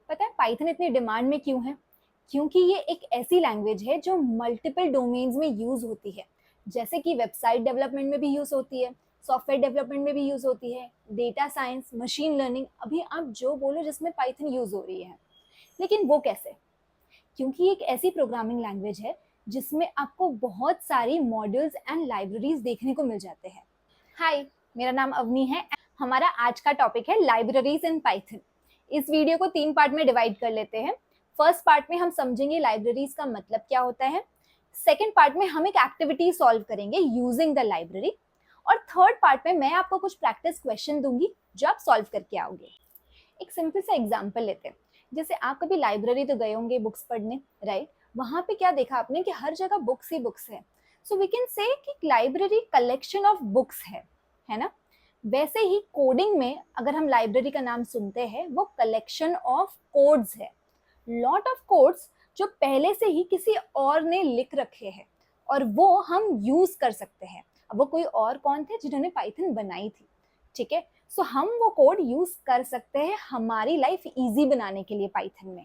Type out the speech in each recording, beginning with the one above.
पता है पाइथन इतनी डिमांड में क्यों है? क्योंकि ये एक ऐसी लैंग्वेज है जो मल्टीपल डोमेन्स में यूज होती है। जैसे कि वेबसाइट डेवलपमेंट में भी यूज होती है, सॉफ्टवेयर डेवलपमेंट में भी यूज होती है, डेटा साइंस, मशीन लर्निंग, अभी आप जो बोलो जिसमें पाइथन यूज हो रही है। लेकिन वो कैसे? क्योंकि ये एक ऐसी प्रोग्रामिंग लैंग्वेज है जिसमें आपको बहुत सारी मॉड्यूल्स एंड लाइब्रेरीज देखने को मिल जाते हैं। हाय, मेरा नाम अवनी है। हमारा आज का टॉपिक है लाइब्रेरीज इन पाइथन। इस वीडियो को 3 पार्ट में डिवाइड कर लेते हैं। फर्स्ट पार्ट में हम समझेंगे लाइब्रेरीज का मतलब क्या होता है। सेकेंड पार्ट में हम एक एक्टिविटी सॉल्व करेंगे यूजिंग द लाइब्रेरी। और थर्ड पार्ट में मैं आपको कुछ प्रैक्टिस क्वेश्चन दूंगी जो आप सॉल्व करके आओगे। एक सिंपल सा एग्जाम्पल लेते हैं। जैसे आप कभी लाइब्रेरी तो गए होंगे बुक्स पढ़ने, राइट? वहां पे क्या देखा आपने कि हर जगह बुक्स ही बुक्स है। सो वी कैन से कि लाइब्रेरी कलेक्शन ऑफ बुक्स है ना? वैसे ही कोडिंग में अगर हम लाइब्रेरी का नाम सुनते हैं, वो कलेक्शन ऑफ कोड्स है। लॉट ऑफ कोड्स जो पहले से ही किसी और ने लिख रखे हैं और वो हम यूज कर सकते हैं। अब वो कोई और कौन थे जिन्होंने पाइथन बनाई थी, ठीक है? सो हम वो कोड यूज कर सकते हैं हमारी लाइफ इजी बनाने के लिए पाइथन में।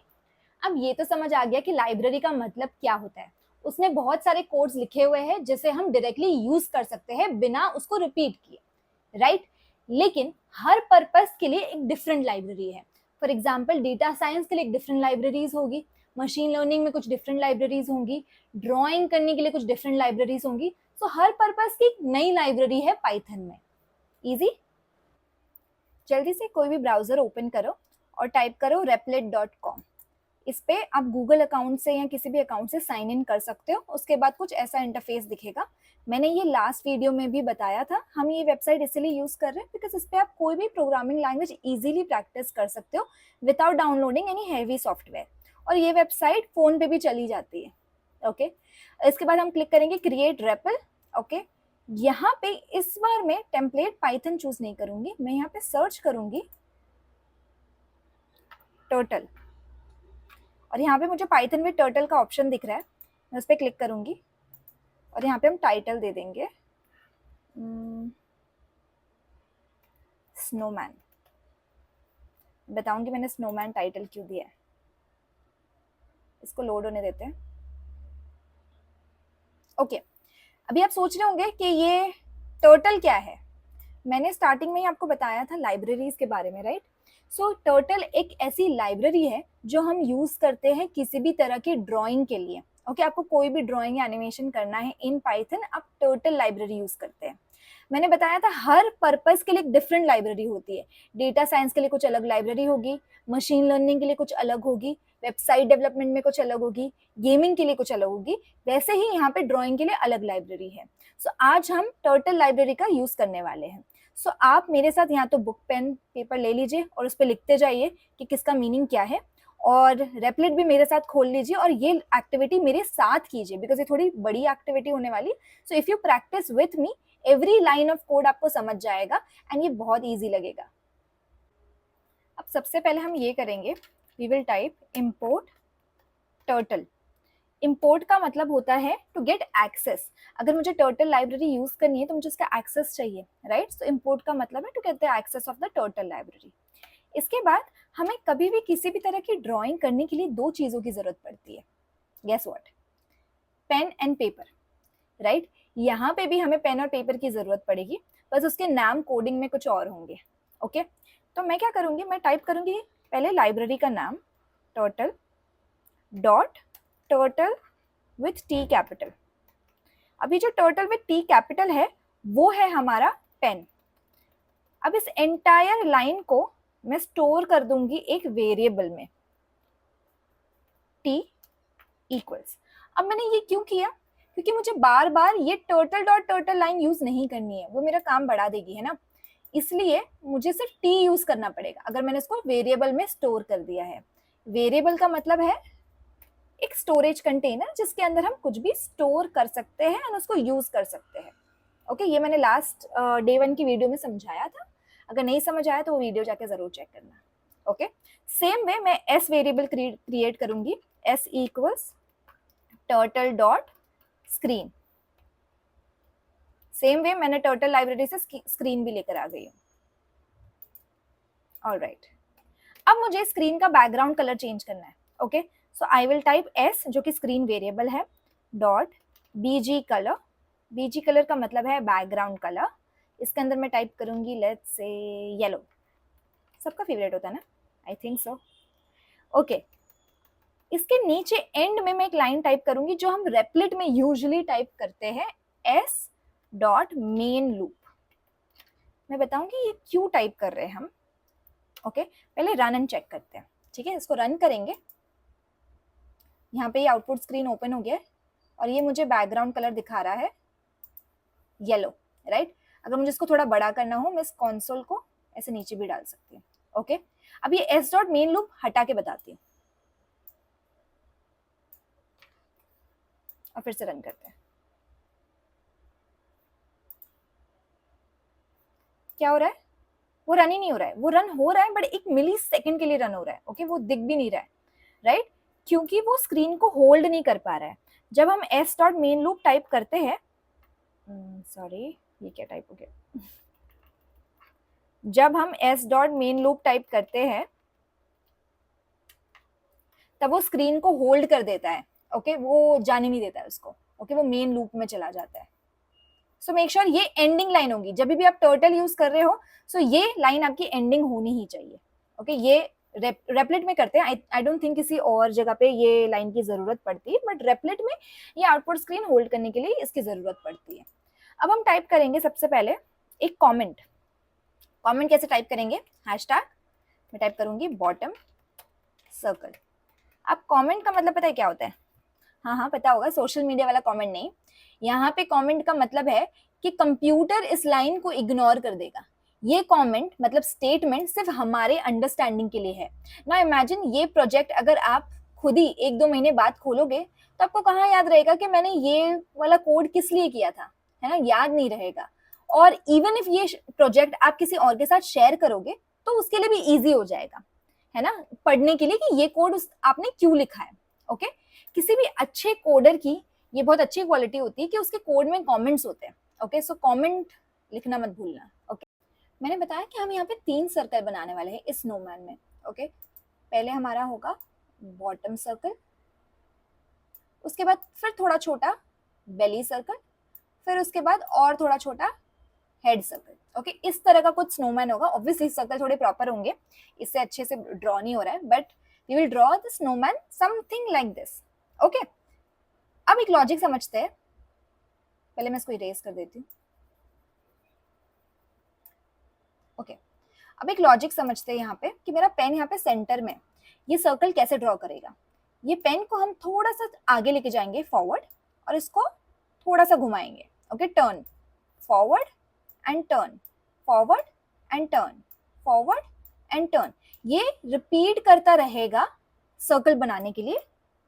अब ये तो समझ आ गया कि लाइब्रेरी का मतलब क्या होता है। उसमें बहुत सारे कोड्स लिखे हुए हैं जिसे हम डायरेक्टली यूज कर सकते हैं बिना उसको रिपीट किए, राइट? लेकिन हर पर्पस के लिए एक डिफरेंट लाइब्रेरी है। फॉर एग्जाम्पल डेटा साइंस के लिए एक डिफरेंट लाइब्रेरीज होगी, मशीन लर्निंग में कुछ डिफरेंट लाइब्रेरीज होंगी, ड्रॉइंग करने के लिए कुछ डिफरेंट लाइब्रेरीज होंगी। सो हर पर्पस की एक नई लाइब्रेरी है पाइथन में। इजी। जल्दी से कोई भी ब्राउजर ओपन करो और टाइप करो replit.com। इस पे आप गूगल अकाउंट से या किसी भी अकाउंट से साइन इन कर सकते हो। उसके बाद कुछ ऐसा इंटरफेस दिखेगा। मैंने ये लास्ट वीडियो में भी बताया था, हम ये वेबसाइट इसलिए यूज कर रहे हैं बिकॉज इस पे आप कोई भी प्रोग्रामिंग लैंग्वेज इजीली प्रैक्टिस कर सकते हो without downloading any heavy software. और ये वेबसाइट फोन पे भी चली जाती है। ओके, इसके बाद हम क्लिक करेंगे क्रिएट रेपल। ओके, यहाँ पे इस बार मैं टेम्पलेट पाइथन चूज नहीं करूंगी, मैं यहाँ पे सर्च करूंगी टर्टल। और यहाँ पे मुझे पाइथन में टर्टल का ऑप्शन दिख रहा है, मैं उस पर क्लिक करूंगी और यहाँ पे हम टाइटल दे देंगे स्नोमैन। बताऊंगी मैंने स्नोमैन टाइटल क्यों दिया है। इसको लोड होने देते हैं। ओके, अभी आप सोच रहे होंगे कि ये टर्टल क्या है। मैंने स्टार्टिंग में ही आपको बताया था लाइब्रेरीज के बारे में, राइट? सो टर्टल एक ऐसी लाइब्रेरी है जो हम यूज करते हैं किसी भी तरह की ड्राइंग के लिए। ओके, आपको कोई भी ड्राइंग या एनिमेशन करना है इन पाइथन, आप टर्टल लाइब्रेरी यूज करते हैं। मैंने बताया था हर पर्पस के लिए एक डिफरेंट लाइब्रेरी होती है। डेटा साइंस के लिए कुछ अलग लाइब्रेरी होगी, मशीन लर्निंग के लिए कुछ अलग होगी, वेबसाइट डेवलपमेंट में कुछ अलग होगी, गेमिंग के लिए कुछ अलग होगी। वैसे ही यहाँ पे ड्राइंग के लिए अलग लाइब्रेरी है। सो आज हम टर्टल लाइब्रेरी का यूज करने वाले हैं। सो आप मेरे साथ यहाँ तो बुक पेन पेपर ले लीजिए और उस पर लिखते जाइए कि किसका मीनिंग क्या है। और रेपलेट भी मेरे साथ खोल लीजिए और ये एक्टिविटी मेरे साथ कीजिए बिकॉज ये थोड़ी बड़ी एक्टिविटी होने वाली। So if you practice with me, every line of code आपको समझ जाएगा एंड ये बहुत ईजी लगेगा। अब सबसे पहले हम ये करेंगे, we will type import turtle. Import का मतलब होता है टू गेट एक्सेस। अगर मुझे टर्टल लाइब्रेरी यूज करनी है तो मुझे उसका एक्सेस चाहिए, राइट? सो इम्पोर्ट का मतलब है to get the access of the turtle library. इसके बाद हमें कभी भी किसी भी तरह की ड्राइंग करने के लिए 2 चीजों की जरूरत पड़ती है। Guess what? Pen and paper, right? यहाँ पे भी हमें पेन और पेपर की जरूरत पड़ेगी, बस उसके नाम कोडिंग में कुछ और होंगे। ओके, तो मैं क्या करूंगी, मैं टाइप करूंगी पहले लाइब्रेरी का नाम turtle dot turtle with T capital. अभी जो टर्टल विथ टी कैपिटल है वो है हमारा पेन। अब इस एंटायर लाइन को मैं स्टोर कर दूंगी एक वेरिएबल में, टी इक्वल्स। अब मैंने ये क्यों किया? क्योंकि मुझे बार बार ये turtle dot turtle line use नहीं करनी है, वो मेरा काम बढ़ा देगी, है ना? इसलिए मुझे सिर्फ टी यूज करना पड़ेगा अगर मैंने इसको वेरिएबल में स्टोर कर दिया है। वेरिएबल का मतलब है एक स्टोरेज कंटेनर जिसके अंदर हम कुछ भी स्टोर कर सकते हैं और उसको यूज कर सकते हैं। ओके, ये मैंने लास्ट डे 1 की वीडियो में समझाया था। अगर नहीं समझ आया तो वो वीडियो जाके जरूर चेक करना। ओके, सेम वे मैं एस वेरिएबल क्रिएट करूंगी, S equals turtle dot screen. Same way मैंने टर्टल लाइब्रेरी से स्क्रीन भी लेकर आ गई हूँ। ऑलराइट, अब मुझे स्क्रीन का बैकग्राउंड कलर चेंज करना है, okay. So I will type S, जो कि स्क्रीन वेरिएबल है, dot BG colour. BG colour का मतलब है बैकग्राउंड कलर। इसके अंदर मैं टाइप करूंगी लेट्स से येलो। सबका फेवरेट होता है ना, आई थिंक सो, ओके। इसके नीचे एंड में मैं एक लाइन टाइप करूंगी जो हम रेपलेट में यूजुअली टाइप करते हैं, एस डॉट मेन लूप। मैं बताऊंगी ये क्यों टाइप कर रहे हैं हम, ओके। पहले रन एंड चेक करते हैं, ठीक है। इसको रन करेंगे, यहाँ पे ये आउटपुट स्क्रीन ओपन हो गया है और ये मुझे बैकग्राउंड कलर दिखा रहा है येलो, राइट। अगर मुझे इसको थोड़ा बड़ा करना हो, मैं इस कंसोल को ऐसे नीचे भी डाल सकती हूँ, ओके। अब ये एस डॉट मेन लूप हटा के बताती हूँ और फिर से रन करते हैं। क्या हो रहा है, वो रन ही नहीं हो रहा है। वो रन हो रहा है बट 1 मिली सेकेंड के लिए रन हो रहा है, ओके। वो दिख भी नहीं रहा है, राइट, क्योंकि वो स्क्रीन को होल्ड नहीं कर पा रहा है। जब हम S dot main loop type करते हैं, सॉरी ये क्या टाइप हो गया, जब हम S dot main loop type करते हैं तब वो स्क्रीन को होल्ड कर देता है, ओके। वो जाने नहीं देता है उसको, ओके। वो मेन लूप में चला जाता है। सो मेक श्योर ये एंडिंग लाइन होगी जब भी आप टर्टल यूज कर रहे हो। सो ये लाइन आपकी एंडिंग होनी ही चाहिए, ओके। ये रेपलेट में करते हैं, आई डोंट थिंक किसी और जगह पे ये लाइन की जरूरत पड़ती है, बट रेपलेट में ये आउटपुट स्क्रीन होल्ड करने के लिए इसकी जरूरत पड़ती है। अब हम टाइप करेंगे सबसे पहले एक कॉमेंट। कॉमेंट कैसे टाइप करेंगे, हैशटैग मैं टाइप करूंगी बॉटम सर्कल। अब कमेंट का मतलब पता है क्या होता है, हाँ पता होगा, सोशल मीडिया वाला कमेंट नहीं। यहाँ पे कमेंट का मतलब है कि कंप्यूटर इस लाइन को इग्नोर कर देगा। ये कमेंट मतलब स्टेटमेंट सिर्फ हमारे अंडरस्टैंडिंग के लिए है ना। इमेजिन ये प्रोजेक्ट अगर आप खुद ही 1-2 महीने बाद खोलोगे तो आपको कहाँ याद रहेगा कि मैंने ये वाला कोड किस लिए किया था, है ना, याद नहीं रहेगा। और इवन इफ ये प्रोजेक्ट आप किसी और के साथ शेयर करोगे तो उसके लिए भी ईजी हो जाएगा, है ना, पढ़ने के लिए कि ये कोड आपने क्यों लिखा है, ओके। किसी भी अच्छे कोडर की ये बहुत अच्छी क्वालिटी होती है कि उसके कोड में कमेंट्स होते हैं, ओके। सो कमेंट लिखना मत भूलना, ओके। मैंने बताया कि हम यहाँ पे 3 सर्कल बनाने वाले हैं इस स्नोमैन में, ओके। पहले हमारा होगा बॉटम सर्कल, उसके बाद फिर थोड़ा छोटा बेली सर्कल, फिर उसके बाद और थोड़ा छोटा हेड सर्कल, ओके। इस तरह का कुछ स्नोमैन होगा। ऑब्वियसली सर्कल थोड़े प्रॉपर होंगे, इससे अच्छे से ड्रॉ नहीं हो रहा है, but we will draw the snowman something like this, okay. अब एक लॉजिक समझते हैं, पहले मैं इसको इरेज कर देती हूँ, ओके। अब एक लॉजिक समझते हैं यहाँ पे कि मेरा पेन यहाँ पे सेंटर में, ये सर्कल कैसे ड्रॉ करेगा। ये पेन को हम थोड़ा सा आगे लेके जाएंगे फॉरवर्ड और इसको थोड़ा सा घुमाएंगे, okay. Turn, forward and turn, forward and turn, forward and turn. ये रिपीट करता रहेगा सर्कल बनाने के लिए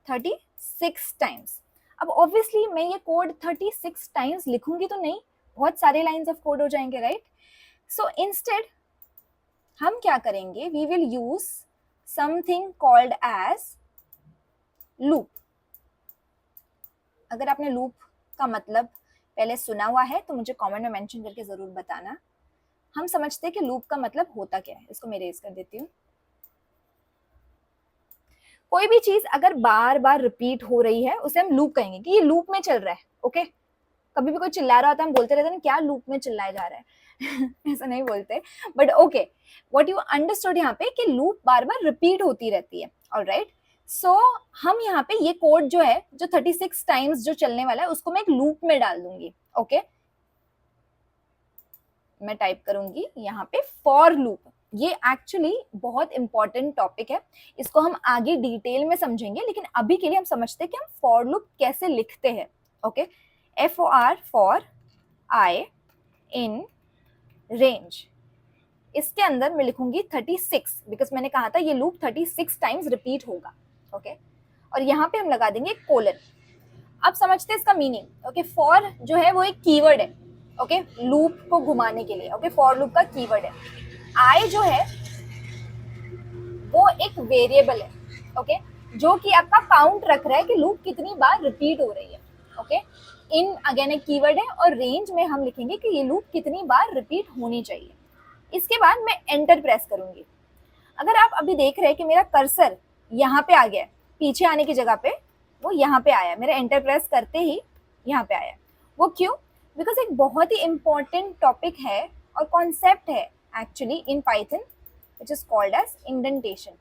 36 टाइम्स। अब ऑब्वियसली मैं ये कोड 36 टाइम्स लिखूंगी तो नहीं, बहुत सारे लाइंस ऑफ कोड हो जाएंगे, राइट। सो इंस्टेड हम क्या करेंगे, we will use something called as loop. अगर आपने लूप का मतलब पहले सुना हुआ है तो मुझे कमेंट में मेंशन करके जरूर बताना। हम समझते हैं कि लूप का मतलब होता क्या है। इसको मैं इरेज कर देती हूँ। कोई भी चीज अगर बार बार रिपीट हो रही है उसे हम लूप कहेंगे कि ये लूप में चल रहा है, ओके। कभी भी कोई चिल्ला रहा होता है हम बोलते रहते हैं क्या लूप में चिल्लाया जा रहा है ऐसा नहीं बोलते, but okay, what you understood यहाँ पे कि लूप बार बार रिपीट होती रहती है, ऑलराइट। सो हम यहाँ पे ये कोड जो है जो 36 टाइम्स जो चलने वाला है उसको मैं एक लूप में डाल दूंगी, ओके। मैं टाइप करूंगी यहाँ पे फॉर लूप। ये एक्चुअली बहुत इंपॉर्टेंट टॉपिक है, इसको हम आगे डिटेल में समझेंगे, लेकिन अभी के लिए हम समझते हैं कि हम फॉर लूप कैसे लिखते हैं, okay. FOR for I in range, इसके अंदर मैं लिखूंगी 36 बिकॉज मैंने कहा था ये लूप 36 टाइम्स रिपीट होगा, ओके। और यहाँ पे हम लगा देंगे कोलन। अब समझते हैं इसका मीनिंग, ओके। फॉर जो है वो एक कीवर्ड है, ओके, लूप को घुमाने के लिए, ओके। फॉर लूप का कीवर्ड है। आई जो है वो एक वेरिएबल है, ओके, जो कि आपका काउंट रख रहा है कि लूप कितनी बार रिपीट हो रही है, ओके। इन अगेन एक कीवर्ड है और रेंज में हम लिखेंगे कि ये लूप कितनी बार रिपीट होनी चाहिए। इसके बाद मैं एंटर प्रेस करूंगी। अगर आप अभी देख रहे हैं कि मेरा कर्सर यहाँ पे आ गया है, पीछे आने की जगह पे वो यहाँ पे आया, मेरा एंटर प्रेस करते ही यहाँ पे आया, वो क्यों? बिकॉज एक बहुत ही इंपॉर्टेंट टॉपिक है और कॉन्सेप्ट है actually in Python which is called as indentation.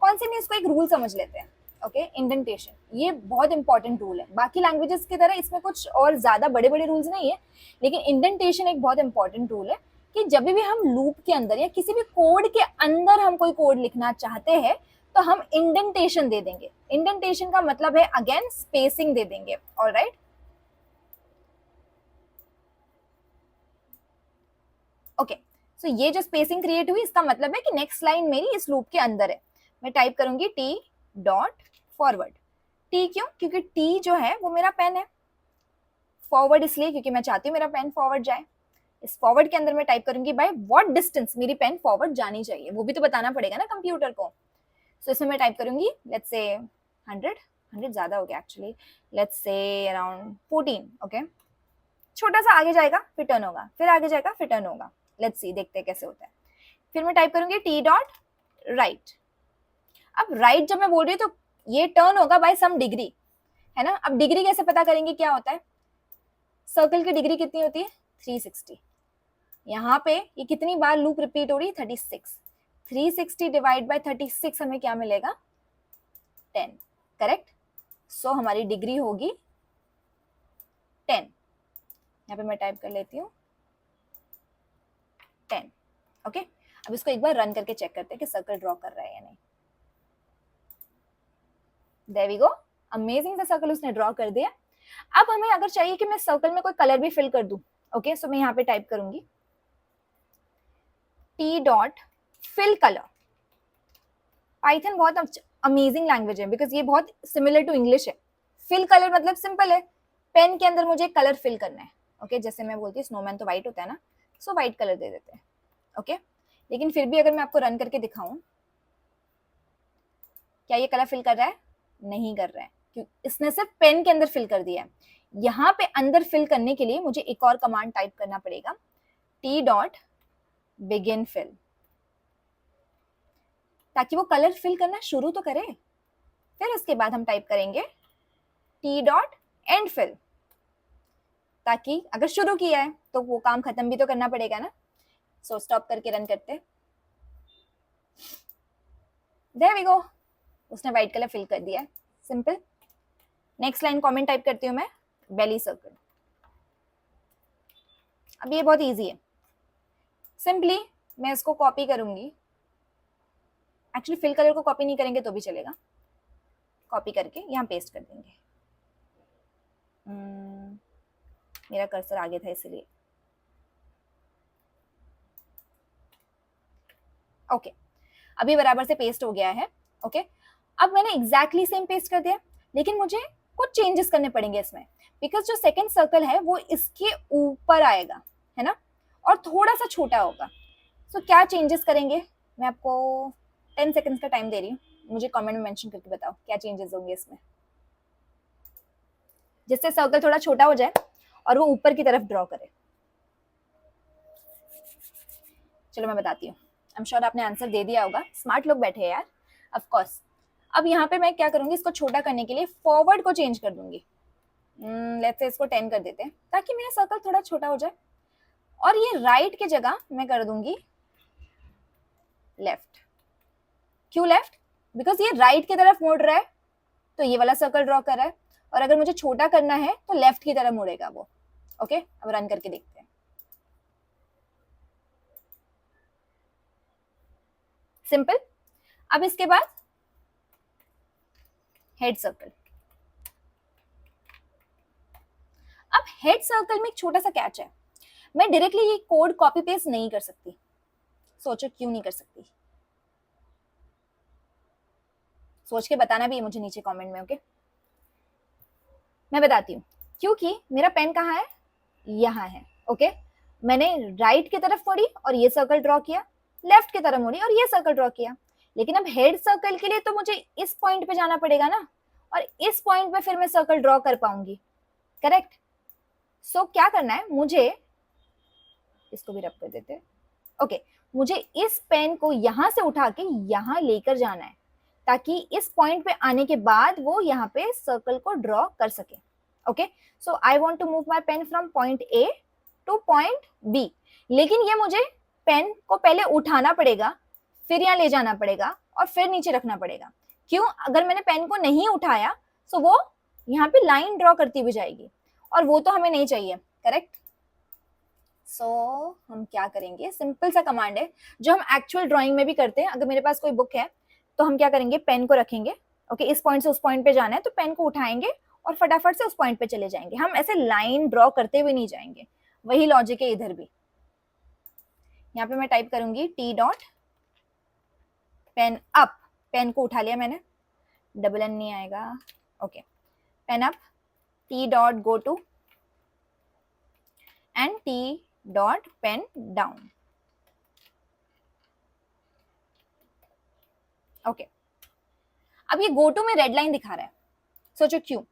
कौन से, नहीं, इसको एक रूल समझ लेते हैं। ओके, इंडेंटेशन ये बहुत इंपॉर्टेंट रूल है। बाकी लैंग्वेजेस की तरह इसमें कुछ और ज्यादा बड़े बड़े रूल्स नहीं है, लेकिन इंडेंटेशन एक बहुत इंपॉर्टेंट रूल है कि जब भी हम लूप के अंदर या किसी भी कोड के अंदर हम कोई कोड लिखना चाहते हैं तो हम इंडेंटेशन दे देंगे। इंडेंटेशन का मतलब है अगेन स्पेसिंग दे देंगे। ऑलराइट, ओके, सो ये जो स्पेसिंग क्रिएट हुई इसका मतलब है कि नेक्स्ट लाइन मेरी इस लूप के अंदर है। मैं टाइप करूंगी टी डॉट फॉरवर्ड। टी क्यों? क्योंकि टी जो है वो मेरा पेन है। फॉरवर्ड इसलिए क्योंकि मैं चाहती हूँ मेरा पेन फॉरवर्ड जाए। इस फॉरवर्ड के अंदर मैं टाइप करूंगी बाय व्हाट डिस्टेंस मेरी पेन फॉरवर्ड जानी चाहिए, वो भी तो बताना पड़ेगा ना कंप्यूटर को। सो इसमें मैं टाइप करूंगी लेट्स से 100 ज्यादा हो गया actually, let's say around 14। Okay, छोटा सा आगे जाएगा फिर टर्न होगा, फिर आगे जाएगा फिर टर्न होगा। लेट्स सी, देखते हैं कैसे होता है। फिर मैं टाइप करूंगी टी डॉट राइट। अब राइट जब मैं बोल रही हूँ तो ये टर्न होगा बाय सम डिग्री, है ना। अब डिग्री कैसे पता करेंगे, क्या होता है? सर्कल की डिग्री कितनी होती है? 360। यहाँ पे ये कितनी बार लूप रिपीट हो रही है? 36। 360 डिवाइड बाय 36 हमें क्या मिलेगा? 10। करेक्ट। सो हमारी डिग्री होगी 10। यहाँ पे मैं टाइप कर लेती हूँ 10। ओके, अब इसको एक बार रन करके चेक करते हैं कि सर्कल ड्रॉ कर रहा है या नहीं। देयर वी गो, अमेजिंग सा सर्कल उसने ड्रॉ कर दिया। अब हमें अगर चाहिए कि मैं सर्कल में कोई कलर भी फिल कर दूं, ओके, सो मैं यहाँ पे टाइप करूंगी T dot fill colour. Python बहुत अमेजिंग लैंग्वेज है बिकॉज ये बहुत सिमिलर टू इंग्लिश है। फिल कलर मतलब सिंपल है, पेन के अंदर मुझे कलर फिल करना है। ओके, जैसे मैं बोलती हूँ स्नोमैन तो व्हाइट होता है ना, सो व्हाइट कलर दे देते हैं। ओके, लेकिन फिर भी अगर मैं आपको रन करके दिखाऊं, क्या ये कलर फिल कर रहा है? नहीं कर रहा है, क्योंकि इसने सिर्फ पेन के अंदर फिल कर दिया है। यहाँ पे अंदर फिल करने के लिए मुझे एक और कमांड टाइप करना पड़ेगा, टी डॉट बिगिन फिल, ताकि वो कलर फिल करना शुरू तो करे। फिर उसके बाद हम टाइप करेंगे टी डॉट एंड फिल, ताकि अगर शुरू किया है तो वो काम खत्म भी तो करना पड़ेगा ना। सो स्टॉप करके रन करते। देयर वी गो, उसने व्हाइट कलर फिल कर दिया है, simple. Next line comment type करती हूँ मैं, बेली सर्कल। अब ये बहुत इजी है, सिंपली मैं इसको कॉपी करूंगी। एक्चुअली फिल कलर को कॉपी नहीं करेंगे तो भी चलेगा, कॉपी करके यहाँ पेस्ट कर देंगे। मेरा कर्सर आगे था इसलिए। ओके, अभी बराबर से पेस्ट हो गया है। ओके, अब मैंने एग्जैक्टली सेम पेस्ट कर दिया, लेकिन मुझे कुछ चेंजेस करने पड़ेंगे इसमें, बिकॉज जो सेकंड सर्कल है वो इसके ऊपर आएगा, है ना, और थोड़ा सा छोटा होगा। सो क्या चेंजेस करेंगे, मैं आपको 10 सेकंड्स का टाइम दे रही हूँ, मुझे कमेंट में मेंशन करके बताओ क्या चेंजेस होंगे इसमें, जिससे सर्कल थोड़ा छोटा हो जाए और वो ऊपर की तरफ ड्रॉ करे। चलो मैं बताती हूँ, आई एम श्योर आपने आंसर दे दिया होगा, स्मार्ट लोग बैठे हैं यार, ऑफ कोर्स। अब यहाँ पे मैं क्या करूंगी, इसको छोटा करने के लिए फॉरवर्ड को चेंज कर दूंगी। लेट्स से इसको 10 कर देते हैं ताकि मेरा सर्कल थोड़ा छोटा हो जाए। और ये राइट की जगह मैं कर दूंगी लेफ्ट। क्यों लेफ्ट? बिकॉज ये राइट की तरफ मुड़ रहा है तो ये वाला सर्कल ड्रॉ कर रहा है, और अगर मुझे छोटा करना है तो लेफ्ट की तरफ मुड़ेगा वो। ओके, अब रन करके देखते हैं। सिंपल। अब इसके बाद हेड सर्कल। अब हेड सर्कल में एक छोटा सा कैच है, मैं डायरेक्टली ये कोड कॉपी पेस्ट नहीं कर सकती। सोचो क्यों नहीं कर सकती, सोच के बताना भी है मुझे नीचे कमेंट में। ओके, मैं बताती हूँ, क्योंकि मेरा पेन कहाँ है? यहाँ है। ओके, मैंने राइट की तरफ मुड़ी और ये सर्कल ड्रॉ किया, लेफ्ट की तरफ मुड़ी और ये सर्कल ड्रॉ किया, लेकिन अब हेड सर्कल के लिए तो मुझे इस पॉइंट पे जाना पड़ेगा ना, और इस पॉइंट पे फिर मैं सर्कल ड्रॉ कर पाऊंगी। करेक्ट। सो क्या करना है मुझे, इसको भी रब कर देते। ओके, मुझे इस पेन को यहाँ से उठा के यहाँ लेकर जाना है, ताकि इस पॉइंट पे आने के बाद वो यहाँ पे सर्कल को ड्रॉ कर सके। Okay, so I want to move my pen from point A to point B, लेकिन ये मुझे पेन को पहले उठाना पड़ेगा, फिर यहाँ ले जाना पड़ेगा और फिर नीचे रखना पड़ेगा। क्यों? अगर मैंने पेन को नहीं उठाया तो वो यहाँ पे लाइन ड्रॉ करती हुई जाएगी, और वो तो हमें नहीं चाहिए, करेक्ट? सो हम क्या करेंगे, सिंपल सा कमांड है जो हम एक्चुअल ड्राइंग में भी करते हैं। अगर मेरे पास कोई बुक है तो हम क्या करेंगे, पेन को रखेंगे, ओके, इस पॉइंट से उस पॉइंट पे जाना है तो पेन को उठाएंगे और फटाफट से उस पॉइंट पे चले जाएंगे। हम ऐसे लाइन ड्रॉ करते हुए नहीं जाएंगे। वही लॉजिक है इधर भी। यहाँ पे मैं टाइप करूंगी T dot pen up, pen को उठा लिया मैंने, डबल एन नहीं आएगा, okay, pen up, T dot go to and T dot pen down. Okay, अब ये गो टू में रेड लाइन दिखा रहा है। सोचो क्यों?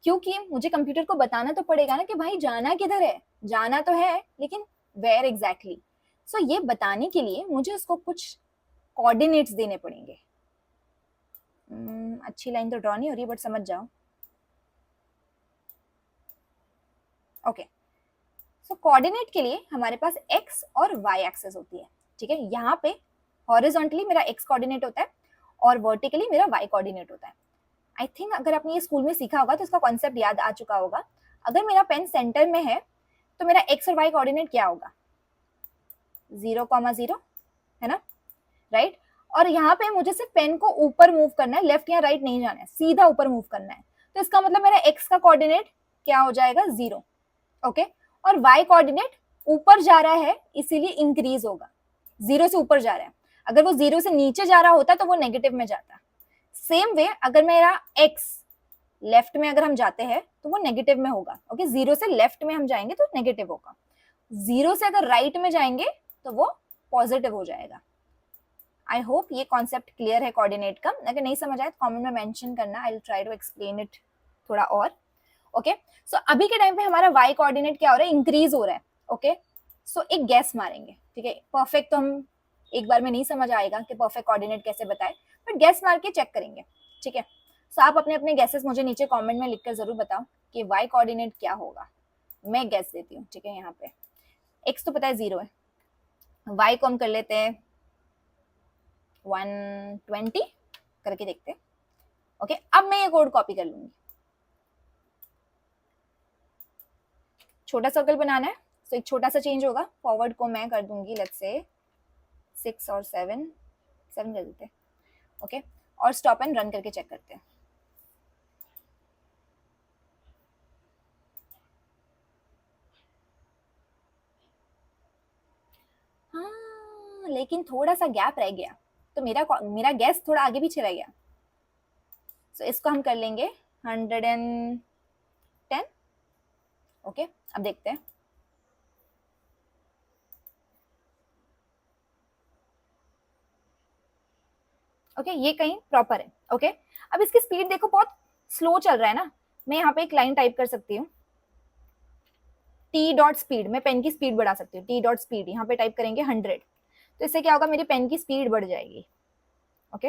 क्योंकि मुझे कंप्यूटर को बताना तो पड़ेगा ना कि भाई जाना किधर है। जाना तो है, लेकिन वेयर एग्जैक्टली। सो ये बताने के लिए मुझे उसको कुछ कोऑर्डिनेट्स देने पड़ेंगे। अच्छी लाइन तो ड्रॉ नहीं हो रही, बट समझ जाओ। ओके, सो कोऑर्डिनेट के लिए हमारे पास एक्स और वाई एक्सेस होती है, ठीक है। यहाँ पे हॉरिजॉन्टली मेरा एक्स कोऑर्डिनेट होता है और वर्टिकली मेरा वाई कोऑर्डिनेट होता है। आई थिंक अगर आपने ये स्कूल में सीखा होगा तो इसका कॉन्सेप्ट याद आ चुका होगा। अगर मेरा पेन सेंटर में है तो मेरा एक्स और वाई कोऑर्डिनेट क्या होगा? 0,0, है ना, राइट। और यहाँ पे मुझे सिर्फ पेन को ऊपर मूव करना है, लेफ्ट या राइट नहीं जाना है, सीधा ऊपर मूव करना है। तो इसका मतलब मेरा एक्स का कोऑर्डिनेट क्या हो जाएगा? 0, ओके। और वाई कोऑर्डिनेट ऊपर जा रहा है इसीलिए इंक्रीज होगा, 0 से ऊपर जा रहा है। अगर वो 0 से नीचे जा रहा होता तो वो नेगेटिव में जाता। सेम वे अगर मेरा एक्स लेफ्ट में अगर हम जाते हैं तो वो नेगेटिव में होगा, ओके। 0 से लेफ्ट में हम जाएंगे तो नेगेटिव होगा, 0 से अगर राइट में जाएंगे तो वो पॉजिटिव हो जाएगा। आई होप ये कॉन्सेप्ट क्लियर है कोऑर्डिनेट का। अगर नहीं समझ आए तो कमेंट में मेंशन करना, I will try to explain it थोड़ा और, ओके। सो अभी के टाइम पे हमारा वाई कोऑर्डिनेट क्या हो रहा है? इंक्रीज हो रहा है, ओके। सो एक गैस मारेंगे, ठीक है। परफेक्ट तो हम एक बार में नहीं समझ आएगा कि परफेक्ट कोऑर्डिनेट कैसे बताए, बट गैस मार के चेक करेंगे, ठीक है। सो आप अपने अपने गैसेस मुझे नीचे कमेंट में लिखकर जरूर बताओ कि वाई कोऑर्डिनेट क्या होगा। मैं गैस देती हूँ, ठीक है। यहाँ पे एक्स तो पता है 0 है, वाई को हम कर लेते हैं 120 करके देखते हैं, ओके। अब मैं ये कोड कॉपी कर लूंगी। छोटा सर्कल बनाना है तो एक छोटा सा चेंज होगा, फॉरवर्ड को मैं कर दूंगी लेट्स से 6 और 7 कर देते हैं, ओके। और स्टॉप एंड रन करके चेक करते हैं। हाँ, लेकिन थोड़ा सा गैप रह गया तो मेरा गैस थोड़ा आगे पीछे रह गया। सो इसको हम कर लेंगे 110, ओके। अब देखते हैं, ओके, ये कहीं प्रॉपर है, ओके। अब इसकी स्पीड देखो, बहुत स्लो चल रहा है ना। मैं यहाँ पे एक लाइन टाइप कर सकती हूँ, टी डॉट स्पीड। मैं पेन की स्पीड बढ़ा सकती हूँ, टी डॉट स्पीड यहाँ पे टाइप करेंगे 100। तो इससे क्या होगा? मेरी पेन की स्पीड बढ़ जाएगी, ओके।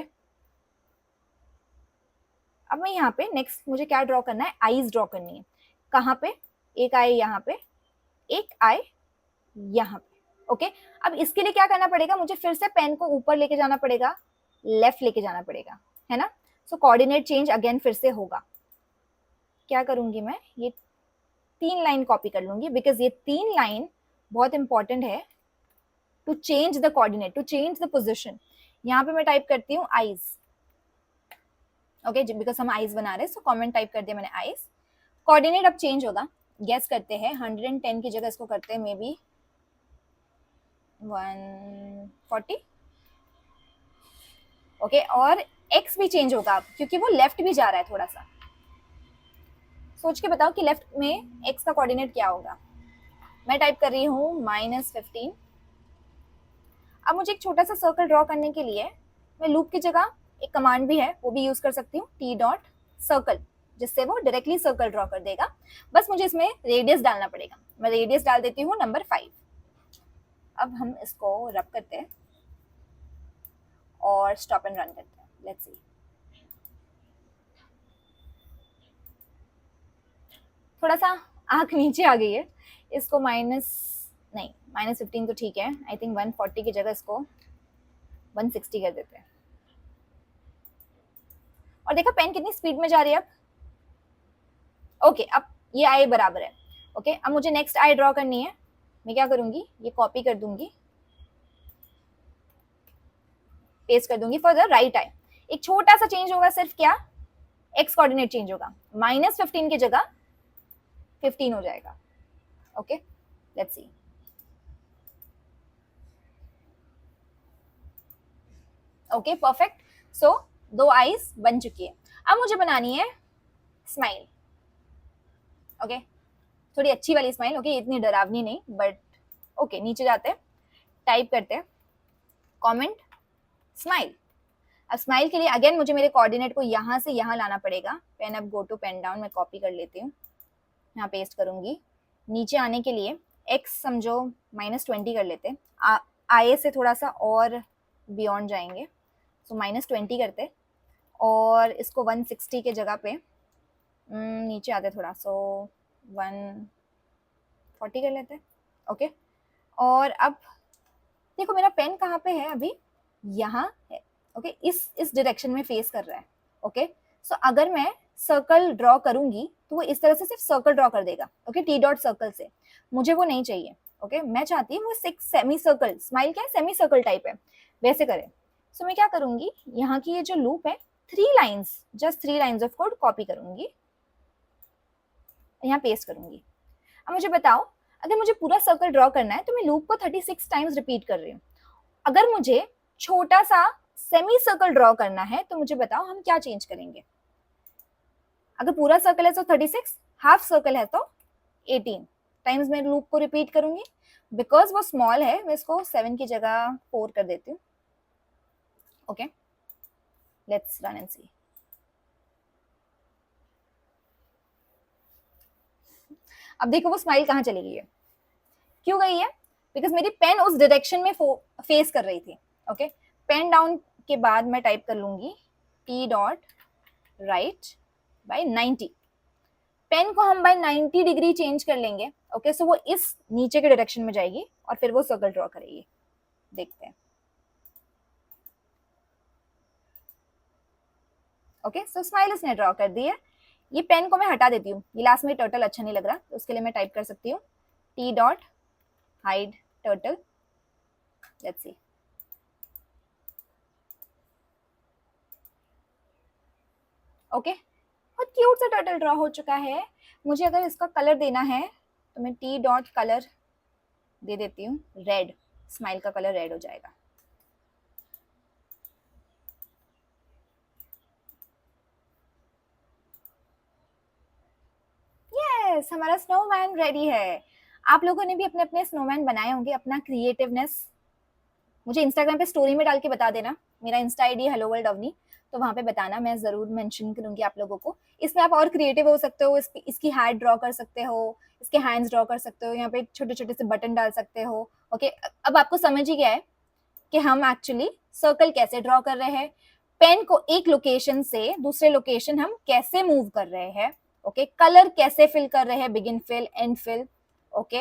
अब मैं यहाँ पे नेक्स्ट मुझे क्या ड्रॉ करना है? आईज ड्रॉ करनी है। कहाँ पे? एक आई यहाँ पे, एक आई यहाँ पे, ओके। अब इसके लिए क्या करना पड़ेगा? मुझे फिर से पेन को ऊपर लेके जाना पड़ेगा, लेफ्ट लेके जाना पड़ेगा, है ना। सो कोऑर्डिनेट चेंज अगेन फिर से होगा। क्या करूंगी मैं? ये 3 लाइन कॉपी कर लूंगी, बिकॉज ये 3 लाइन बहुत इंपॉर्टेंट है to change the coordinate, to change the position. यहाँ पे मैं टाइप करती हूँ आईज, ओके, बिकॉज हम आईज बना रहे हैं। सो कॉमेंट टाइप कर दिया मैंने आईज। कोऑर्डिनेट अब चेंज होगा, गेस करते हैं 110 की जगह इसको करते हैं मे बी 140, ओके। और एक्स भी चेंज होगा अब, क्योंकि वो लेफ्ट भी जा रहा है थोड़ा सा। सोच के बताओ कि लेफ्ट में एक्स का कोऑर्डिनेट क्या होगा। मैं टाइप कर रही हूँ -15। अब मुझे एक छोटा सा सर्कल ड्रॉ करने के लिए मैं लूप की जगह एक कमांड भी है वो भी यूज कर सकती हूँ, टी डॉट सर्कल, जिससे वो डायरेक्टली सर्कल ड्रॉ कर देगा। बस मुझे इसमें रेडियस डालना पड़ेगा। मैं रेडियस डाल देती हूँ नंबर 5, अब हम इसको रब करते हैं और स्टॉप एंड रन करते हैं। लेट्स सी, थोड़ा सा आंख नीचे आ गई है, इसको -15 तो ठीक है। आई थिंक 140 की जगह इसको 160 कर देते हैं। और देखा पेन कितनी स्पीड में जा रही है अब। ओके, अब ये आई बराबर है। ओके, अब मुझे नेक्स्ट आई ड्रॉ करनी है। मैं क्या करूंगी, ये कॉपी कर दूंगी, पेस्ट कर दूंगी फॉर द राइट आई। एक छोटा सा चेंज होगा, सिर्फ क्या, एक्स कोऑर्डिनेट चेंज होगा, -15 की जगह 15 हो जाएगा। Okay, let's see. Okay, perfect. So 2 eyes बन चुकी है। अब मुझे बनानी है स्माइल। ओके, थोड़ी अच्छी वाली स्माइल। ओके, इतनी डरावनी नहीं, बट ओके, नीचे जाते हैं, टाइप करते हैं कमेंट स्माइल। अब स्माइल के लिए अगेन मुझे मेरे कोऑर्डिनेट को यहाँ से यहाँ लाना पड़ेगा। Pen up, go to pen down, मैं कॉपी कर लेती हूँ, यहाँ पेस्ट करूंगी। नीचे आने के लिए एक्स समझो -20 कर लेते हैं, आए से थोड़ा सा और बियॉन्ड जाएंगे, सो -20 करते, और इसको 160 के जगह पे नीचे आते थोड़ा, सो 140 कर लेते हैं। ओके, और अब देखो मेरा पेन कहाँ पे है, अभी यहाँ है। ओके, इस डायरेक्शन में फेस कर रहा है। ओके, सो अगर मैं सर्कल ड्रॉ करूंगी तो वो इस तरह से सिर्फ सर्कल ड्रॉ कर देगा। ओके, टी डॉट सर्कल से, मुझे वो नहीं चाहिए। ओके, मैं चाहती हूँ वो सेमी सर्कल, स्माइल क्या है, सेमी सर्कल टाइप है, वैसे करे। सो मैं क्या करूंगी, यहाँ की ये जो लूप है, 3 lines, just 3 lines of code copy करूंगी, यहाँ पेस्ट करूंगी। अब मुझे बताओ, अगर मुझे पूरा सर्कल ड्रॉ करना है तो मैं लूप को 36 टाइम्स रिपीट कर रही हूँ। अगर मुझे छोटा सा सेमी सर्कल ड्रॉ करना है तो मुझे बताओ हम क्या चेंज करेंगे। अगर पूरा सर्कल है तो 36, हाफ सर्कल है तो 18 टाइम्स मैं लूप को रिपीट करूंगी। बिकॉज वो स्मॉल है, मैं इसको 7 की जगह 4 कर देती हूँ। ओके, लेट्स रन एंड सी। अब देखो वो स्माइल कहाँ चली गई है, क्यों गई है, बिकॉज मेरी पेन उस डायरेक्शन में फेस कर रही थी। ओके, पेन डाउन के बाद मैं टाइप कर लूंगी टी डॉट राइट बाय 90। पेन को हम बाय 90 डिग्री चेंज कर लेंगे। ओके, सो वो इस नीचे के डायरेक्शन में जाएगी और फिर वो सर्कल ड्रॉ करेगी। देखते हैं। ओके, सो स्माइल उसने ड्रॉ कर दी है। ये पेन को मैं हटा देती हूँ, ये लास्ट में टर्टल अच्छा नहीं लग रहा, तो उसके लिए मैं टाइप कर सकती हूँ T dot hide turtle. Let's see. Okay, बहुत क्यूट सा टर्टल ड्रॉ हो चुका है। मुझे अगर इसका कलर देना है तो मैं टी डॉट कलर दे देती हूँ रेड, स्माइल का कलर रेड हो जाएगा। यस, हमारा स्नोमैन रेडी है। आप लोगों ने भी अपने अपने स्नोमैन बनाए होंगे। अपना क्रिएटिवनेस मुझे इंस्टाग्राम पे स्टोरी में डाल के बता देना। मेरा Insta ID hello world Avni, तो वहाँ पे बताना, मैं जरूर मेंशन करूंगी आप लोगों को। इसमें आप और क्रिएटिव हो सकते हो, इसकी हैड ड्रॉ कर सकते हो, इसके हैंड्स ड्रॉ कर सकते हो, यहाँ पे छोटे छोटे से बटन डाल सकते हो। ओके, अब आपको समझ ही गया है कि हम एक्चुअली सर्कल कैसे ड्रॉ कर रहे हैं, पेन को एक लोकेशन से दूसरे लोकेशन हम कैसे मूव कर रहे हैं। ओके, कलर कैसे फिल कर रहे हैं, begin fill, end fill. Okay,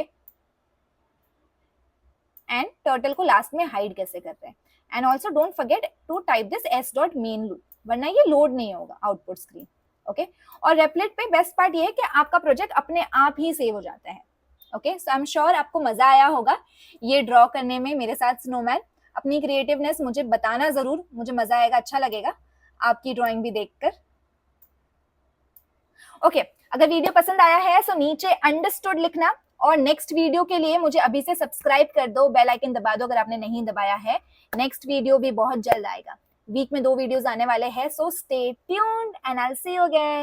and turtle को लास्ट में हाइड कैसे करते हैं। And also don't forget to type this S dot main loop, वरना ये लोड नहीं होगा आउटपुट स्क्रीन। ओके, और रेपलेट पे बेस्ट पार्ट ये है कि आपका प्रोजेक्ट अपने आप ही सेव हो जाता है। Okay, so I am sure आपको मजा आया होगा ये ड्रॉ करने में मेरे साथ स्नोमैन। अपनी क्रिएटिवनेस मुझे बताना जरूर, मुझे मजा आएगा, अच्छा लगेगा आपकी ड्रॉइंग भी देखकर। ओके, अगर वीडियो पसंद आया है तो नीचे अंडरस्टूड लिखना, और नेक्स्ट वीडियो के लिए मुझे अभी से सब्सक्राइब कर दो, बेल आइकन दबा दो अगर आपने नहीं दबाया है। नेक्स्ट वीडियो भी बहुत जल्द आएगा, वीक में 2 वीडियोस आने वाले हैं, so stay tuned and I will see you again.